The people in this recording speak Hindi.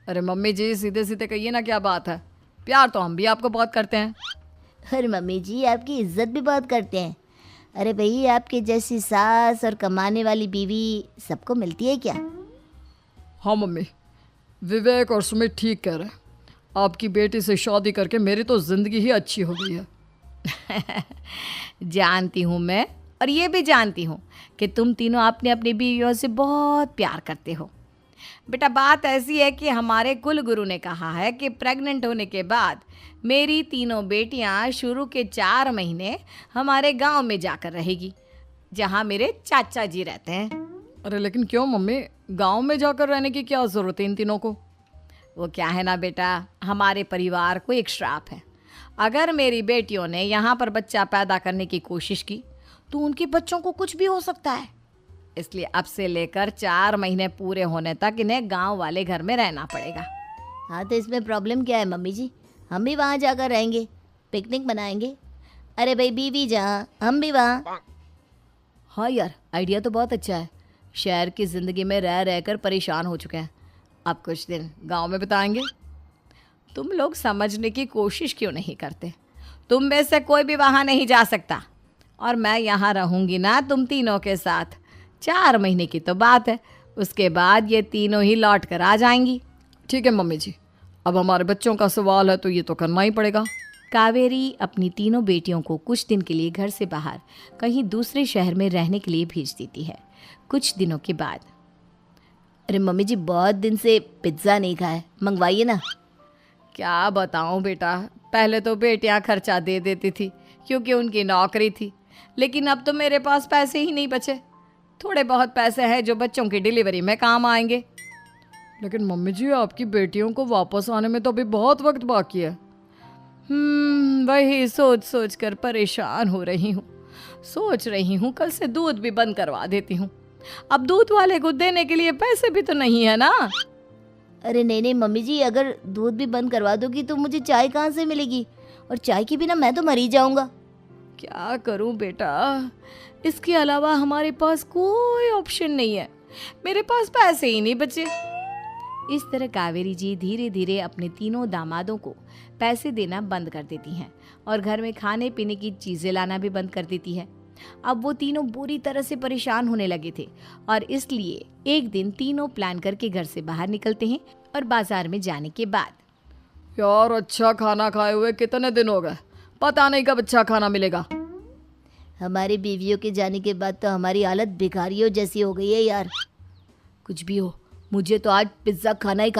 अरे मम्मी जी, सीधे सीधे कहिए ना, क्या बात है। प्यार तो हम भी आपको बहुत करते हैं। अरे मम्मी जी आपकी इज्जत भी बहुत करते हैं। अरे भाई आपके जैसी सास और कमाने वाली बीवी सबको मिलती है क्या? हाँ मम्मी, विवेक और सुमित ठीक कह रहे हैं। आपकी बेटी से शादी करके मेरी तो ज़िंदगी ही अच्छी हो गई है। जानती हूँ मैं, और ये भी जानती हूँ कि तुम तीनों अपनी अपनी बीवियों से बहुत प्यार करते हो। बेटा, बात ऐसी है कि हमारे कुल गुरु ने कहा है कि प्रेग्नेंट होने के बाद मेरी तीनों बेटियां शुरू के 4 महीने हमारे गांव में जाकर रहेगी, जहां मेरे चाचा जी रहते हैं। अरे लेकिन क्यों मम्मी, गांव में जाकर रहने की क्या ज़रूरत है इन तीनों को? वो क्या है ना बेटा, हमारे परिवार को एक श्राप है। अगर मेरी बेटियों ने यहाँ पर बच्चा पैदा करने की कोशिश की तो उनके बच्चों को कुछ भी हो सकता है। इसलिए अब से लेकर 4 महीने पूरे होने तक इन्हें गांव वाले घर में रहना पड़ेगा। हाँ तो इसमें प्रॉब्लम क्या है मम्मी जी? हम भी वहाँ जाकर रहेंगे, पिकनिक मनाएंगे। अरे भाई बीवी जहाँ हम भी वहाँ। हाँ यार, आइडिया तो बहुत अच्छा है। शहर की ज़िंदगी में रह रहकर परेशान हो चुके हैं, अब कुछ दिन गांव में बिताएंगे। तुम लोग समझने की कोशिश क्यों नहीं करते? तुम में से कोई भी वहाँ नहीं जा सकता, और मैं यहाँ रहूँगी ना तुम तीनों के साथ। 4 महीने की तो बात है, उसके बाद ये तीनों ही लौट कर आ जाएंगी। ठीक है मम्मी जी, अब हमारे बच्चों का सवाल है तो ये तो करना ही पड़ेगा। कावेरी अपनी तीनों बेटियों को कुछ दिन के लिए घर से बाहर कहीं दूसरे शहर में रहने के लिए भेज देती है। कुछ दिनों के बाद, अरे मम्मी जी बहुत दिन से पिज्ज़ा नहीं खाया, मंगवाइए ना। क्या बताऊं बेटा, पहले तो बेटियां खर्चा दे देती थी क्योंकि उनकी नौकरी थी, लेकिन अब तो मेरे पास पैसे ही नहीं बचे। थोड़े बहुत पैसे हैं जो बच्चों की डिलीवरी में काम आएंगे। लेकिन मम्मी जी, आपकी बेटियों को वापस आने में तो अभी बहुत वक्त बाकी है। वही सोच सोच कर परेशान हो रही हूँ। सोच रही हूँ कल से दूध भी बंद करवा देती हूँ। अब दूध वाले को देने के लिए पैसे भी तो नहीं है ना। अरे नहीं नहीं मम्मी जी, अगर दूध भी बंद करवा दोगी तो मुझे चाय कहाँ से मिलेगी? और चाय के बिना मैं तो मर ही जाऊंगा। क्या करूं बेटा, इसके अलावा हमारे पास कोई ऑप्शन नहीं है। मेरे पास पैसे ही नहीं बचे। इस तरह कावेरी जी धीरे धीरे अपने तीनों दामादों को पैसे देना बंद कर देती हैं और घर में खाने पीने की चीज़ें लाना भी बंद कर देती है। अब वो तीनों बुरी तरह से परेशान होने लगे थे, और इसलिए एक दिन तीनों प्लान करके घर से बाहर निकलते हैं। और बाजार में जाने के बाद, यार अच्छा खाना खाए हुए कितने दिन हो गए, पता नहीं कब अच्छा खाना मिलेगा। हमारी बीवियों के जाने के बाद तो हमारी हालत भिखारियों जैसी हो गई है यार। कुछ भी हो, मुझे तो आज पिज्ज़ा खाना ही